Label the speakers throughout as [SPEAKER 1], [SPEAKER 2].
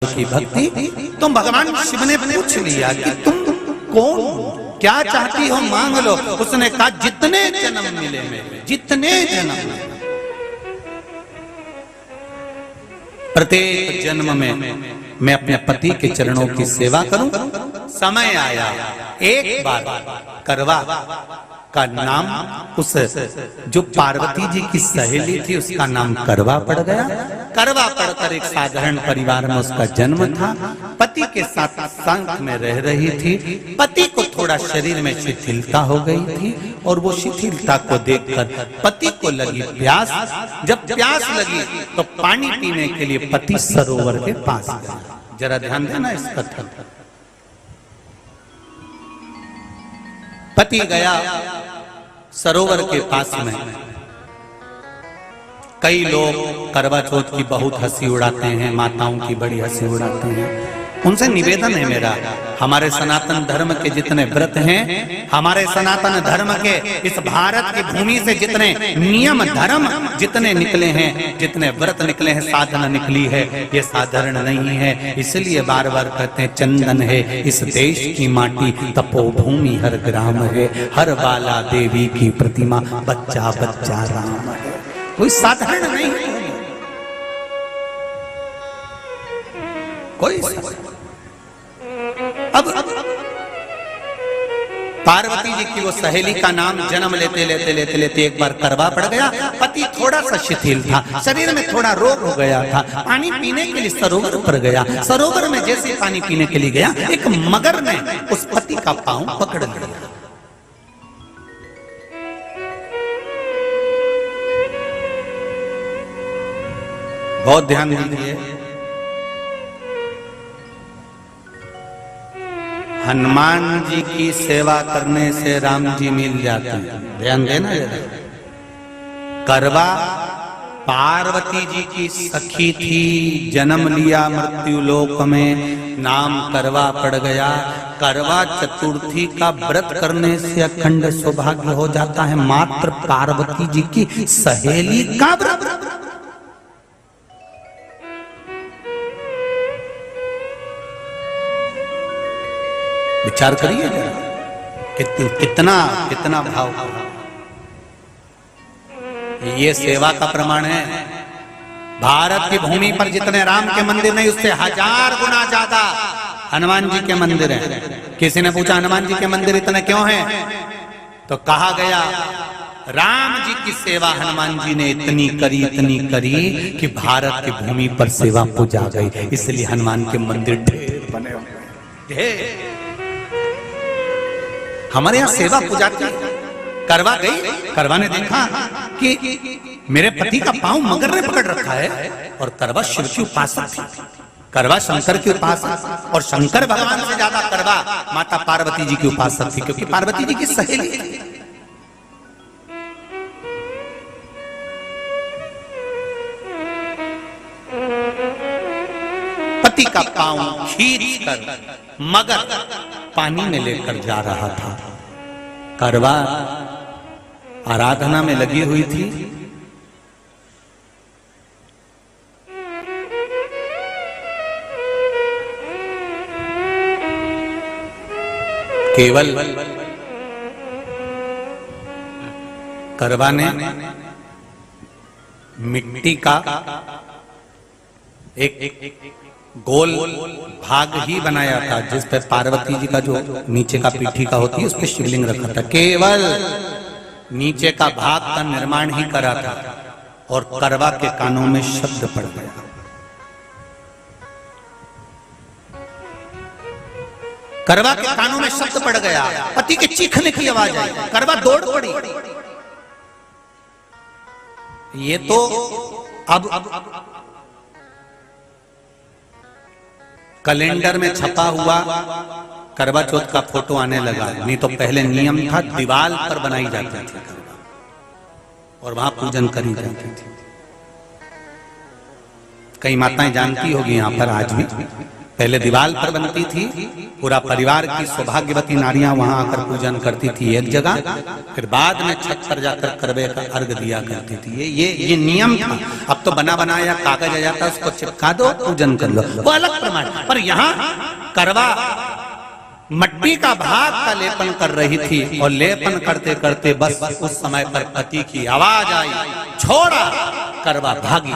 [SPEAKER 1] की भक्ति। तो भगवान शिव ने पूछ लिया कि तुम कौन, क्या चाहती हो मांग लो। उसने कहा जितने जन्म मिले मेरे, जितने जन्म, प्रत्येक जन्म में मैं अपने पति के चरणों की सेवा करूं। समय आया, एक बार करवा का नाम, उस जो पार्वती जी की सहेली थी उसका नाम करवा पड़ गया। करवा पड़कर एक साधारण परिवार में उसका जन्म था। पति के साथ संग में रह रही थी। पति को थोड़ा शरीर में शिथिलता हो गई थी और वो शिथिलता को देखकर पति को लगी प्यास। जब प्यास लगी तो पानी पीने के लिए पति सरोवर के पास गया। जरा ध्यान देना इस कथन। पति गया सरोवर के पास में। कई लोग करवा चौथ की बहुत हंसी उड़ाते हैं, माताओं की बड़ी हंसी उड़ाते हैं। उनसे निवेदन है मेरा, हमारे सनातन धर्म के जितने व्रत हैं, हमारे सनातन धर्म के इस भारत की भूमि से जितने नियम धर्म जितने निकले हैं, जितने व्रत निकले हैं, साधना निकली है, ये साधारण नहीं है। इसलिए बार बार कहते हैं चंदन है इस देश की माटी, तपोभूमि हर ग्राम है, हर बाला देवी की प्रतिमा, बच्चा बच्चा राम है। कोई साधारण नहीं है, कोई। अब पार्वती जी की वो सहेली का नाम जन्म लेते लेते लेते लेते एक बार करवा पड़ गया। पति थोड़ा सा शिथिल था, शरीर में थोड़ा रोग हो गया था। पानी पीने के लिए सरोवर पर गया। सरोवर में जैसे पानी पीने के लिए गया, एक मगर ने उस पति का पांव पकड़ लिया। बहुत ध्यान दीजिए, हनुमान जी की सेवा करने से राम जी मिल जाते हैं। ध्यान देना जरा। करवा पार्वती जी की सखी थी, जन्म लिया मृत्यु लोक में, नाम करवा पड़ गया। करवा चतुर्थी का व्रत करने से अखंड सौभाग्य हो जाता है। मात्र पार्वती जी की सहेली का व्रत। विचार करिए कितना कितना भाव। ये सेवा का प्रमाण है। भारत की भूमि पर जितने राम के मंदिर नहीं, उससे 1000 गुना ज्यादा हनुमान जी के मंदिर हैं। किसी ने पूछा हनुमान जी के मंदिर इतने क्यों हैं, तो कहा गया राम जी की सेवा हनुमान जी ने इतनी करी कि भारत की भूमि पर सेवा पूजा गई। इसलिए हनुमान के मंदिर ढेर बने हुए, ढेर। हमारे यहाँ सेवा पूजा की। करवा गई, करवा ने देखा कि मेरे पति का पांव मगर ने पकड़ रखा है, और करवा शिव की उपासक थी। करवा शंकर की उपासक, और शंकर भगवान से ज्यादा करवा माता पार्वती जी की उपासक थी, क्योंकि पार्वती जी की सहेली थी। पति का पांव खींच कर मगर पानी में लेकर जा रहा था। करवा आराधना में लगी हुई थी। केवल करवा ने मिट्टी का एक गोल भाग ही बनाया था, जिस पे पार्वती जी का जो नीचे का पीठी का होती है उस पे शिवलिंग रखा था। केवल नीचे का भाग का निर्माण ही करा था, और करवा के कानों में शब्द पड़ गया। करवा के कानों में शब्द पड़ गया, पति के चीखने की आवाज आई। करवा दौड़ पड़ी। ये तो अब कैलेंडर में छपा हुआ करवा चौथ का फोटो आने लगा, नहीं तो पहले नियम था दीवार पर बनाई जाती थी और वहां पूजन करी जाती थी। कई माताएं जानती होगी यहाँ पर आज भी, पहले दीवार पर बनती थी, पूरा परिवार की सौभाग्यवती नारियां वहां आकर पूजन करती थी एक जगह, फिर बाद में छत पर जाकर करवे का अर्घ दिया करती थी। ये नियम था। अब तो बना बनाया कागज आ जाता, उसको चिपका दो, पूजन कर लो, वो अलग प्रमाण। पर यहाँ करवा मट्टी का भाग का लेपन कर रही थी, और लेपन करते करते बस उस समय पर पति की आवाज आई, छोड़ा, करवा भागी।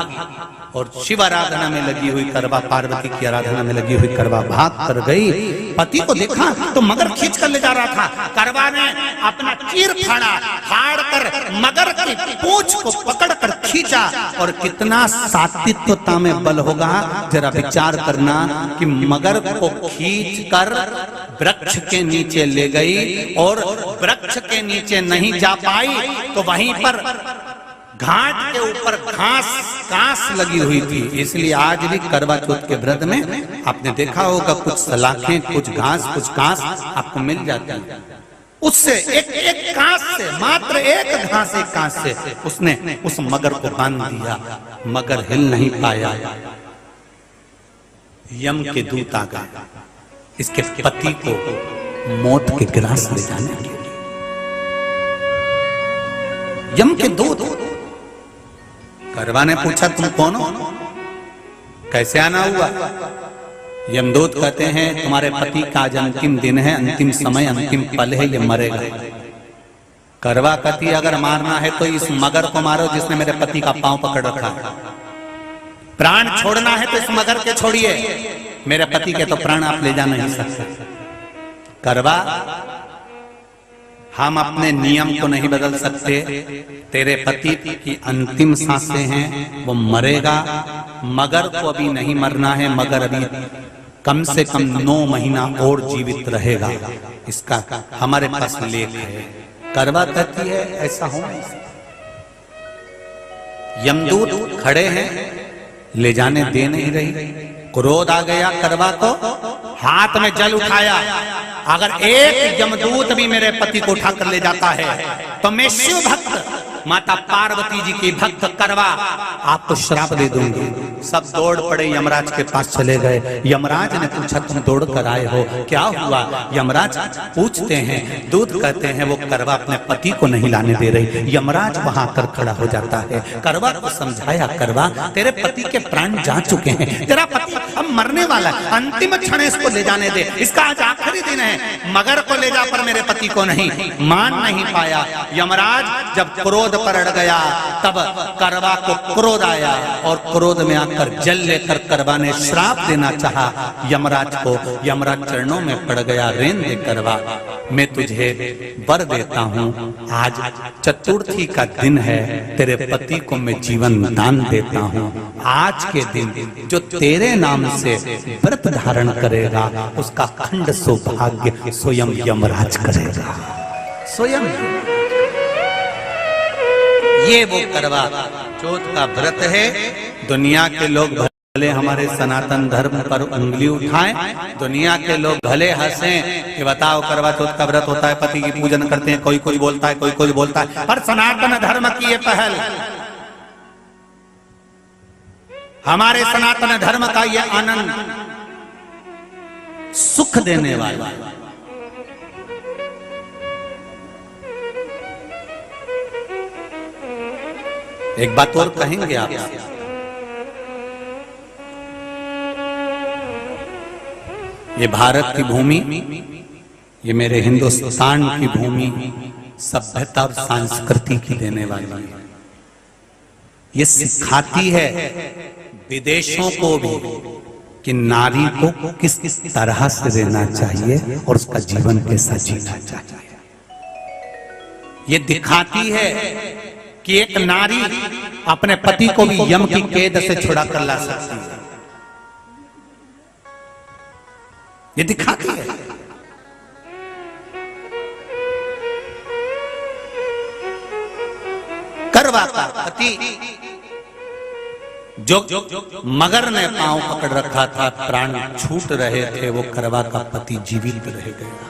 [SPEAKER 1] और शिव आराधना में लगी हुई करवा, पार्वती की आराधना में लगी हुई करवा भाग कर गई। पति को देखा तो मगर खींच कर ले जा रहा था। करवा ने अपना चीर फाड़ कर मगर की पूंछ को पकड़ कर खींचा। और कितना सात्विकता में बल होगा, जरा विचार करना कि मगर को खींच कर वृक्ष के नीचे ले गई, और वृक्ष के नीचे नहीं जा पाई तो वहीं पर घाट के ऊपर घास लगी हुई थी। इसलिए आज भी करवा चौथ के व्रत में आपने देखा होगा कुछ सलाखें, कुछ घास आपको मिल जाती है। उससे एक घास से, मात्र एक घास, एक घास से उसने उस मगर को बांध दिया। मगर हिल नहीं पाया। यम के दूत आ गए इसके पति को मौत के ग्रास ले जाने के लिए। यम के दूत। करवा ने पूछा, तुम कौन हो, कैसे आना हुआ? यमदूत कहते हैं, तुम्हारे पति का आज अंतिम दिन है, अंतिम समय, अंतिम पल है, ये मरेगा। करवा कहती, अगर मारना है तो इस मगर को मारो जिसने मेरे पति का पांव पकड़ रखा है। प्राण छोड़ना है तो इस मगर के छोड़िए, मेरे पति के तो प्राण आप ले जा नहीं सकते। करवा, हम अपने नियम को नहीं बदल सकते। तेरे पति की अंतिम सांसें हैं, वो मरेगा। मगर को अभी नहीं मरना है, मगर अभी कम से कम 9 महीना और जीवित रहेगा। इसका हमारे पास लेख है। करवा कहती है, ऐसा हो नहीं सकता। यमदूत खड़े हैं, ले जाने दे नहीं रही। क्रोध आ गया करवा को, हाथ में जल उठाया, अगर एक यमदूत भी मेरे पति को उठाकर ले जाता है तो मैं शिव भक्त माता पार्वती जी की भक्त करवा आपको श्राप दे दूंगी। सब दौड़ पड़े, यमराज के पास चले गए। यमराज ने पूछा, तुम दौड़ कर आए हो, क्या हुआ? यमराज पूछते हैं, दूत कहते हैं वो करवा अपने पति को नहीं लाने दे रही। यमराज वहां कर खड़ा हो जाता है। करवा को समझाया, करवा तेरे पति के प्राण जा चुके हैं, तेरा पति अब मरने वाला है, अंतिम क्षण इसको ले जाने दे, इसका आज आखिरी दिन है। मगर को ले जा पर मेरे पति को नहीं। मान नहीं पाया। यमराज जब क्रोध पर अड़ गया तब करवा को क्रोध आया, और क्रोध में आकर जल लेकर करवा ने श्राप देना चाहा यमराज को। यमराज चरणों में पड़ गया, रेन दे करवा, मैं तुझे वर देता हूँ, आज चतुर्थी का दिन है, तेरे पति को मैं जीवन दान देता हूँ। आज के दिन जो तेरे नाम से व्रत धारण करेगा उसका खंड सौभाग्य स्वयं यमराज करेगा। स्वयं ये वो करवा चौथ का व्रत है। दुनिया के लोग भले हमारे सनातन धर्म पर उंगली उठाएं, दुनिया के लोग भले हंसें कि बताओ करवा चौथ का व्रत होता है, पति की पूजन करते हैं, कोई कुछ बोलता है, कोई कुछ बोलता है, पर सनातन धर्म की ये पहल, हमारे सनातन धर्म का ये आनंद, सुख देने वाला। एक बात और कहेंगे आप, ये भारत की भूमि, ये मेरे हिंदुस्तान की भूमि सभ्यता और संस्कृति की देने वाली है। ये सिखाती है विदेशों को भी कि नारी को किस तरह से रहना चाहिए और उसका जीवन कैसा जीना चाहिए। ये दिखाती है कि एक नारी अपने पति को भी यम की कैद से छुड़ा कर ला सकती है। ये दिखाती है। करवा का पति जो मगर ने पांव पकड़ रखा था, प्राण छूट रहे थे, वो करवा का पति जीवित रह गया,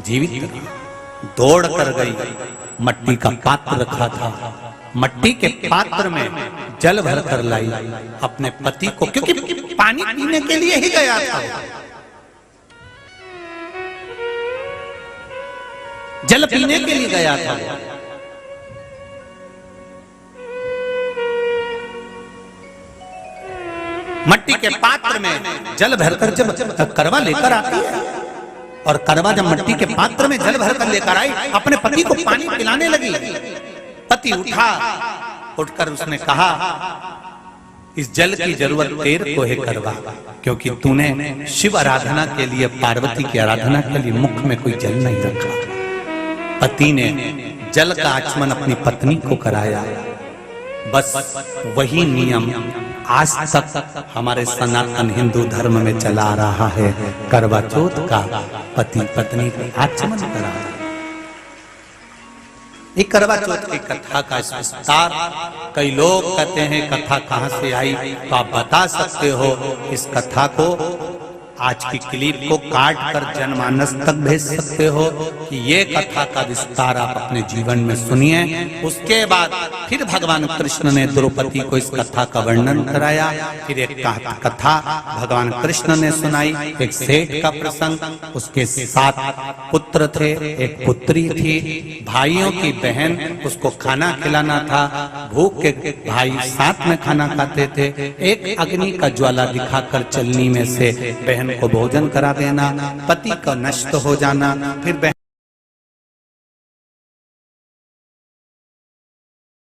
[SPEAKER 1] जीवित दौड़ कर गई, मट्टी का पात्र रखा था, मट्टी के पात्र में जल भर कर लाई अपने पति को, क्योंकि पानी पीने के लिए ही गया था, जल पीने के लिए गया था। मट्टी के पात्र में जल भरकर जब करवा लेकर आती है, और करवा जब मट्टी के पात्र में जल भरकर लेकर आई, अपने पति को पानी पिलाने लगी। पति उठा, उठकर उसने कहा, इस जल की जरूरत तेरे को है करवा, क्योंकि तूने शिव आराधना के लिए, पार्वती की आराधना के लिए मुख में कोई जल नहीं रखा। पति ने जल का आचमन अपनी पत्नी को कराया। बस वही नियम आज तक हमारे सनातन हिंदू धर्म में चला आ रहा है। करवा चौथ का पति पत्नी को आचमन करा। ये करवा चौथ की कथा का विस्तार, कई लोग कहते हैं कथा कहां से आई, तो आप बता सकते हो इस कथा को, आज की क्लिप को काट कर जनमानस तक भेज सकते हो कि ये कथा का विस्तार आप अपने जीवन में सुनिए। उसके बाद फिर भगवान कृष्ण ने द्रौपदी को इस कथा का वर्णन कराया। फिर एक कथा भगवान कृष्ण ने सुनाई, एक सेठ का प्रसंग, उसके 7 पुत्र थे, एक पुत्री थी, भाइयों की बहन, उसको खाना खिलाना था, भूख के भाई साथ में खाना खाते थे, एक अग्नि का ज्वाला दिखाकर चलनी में से बहन को भोजन करा देना, पति का नष्ट हो जाना, फिर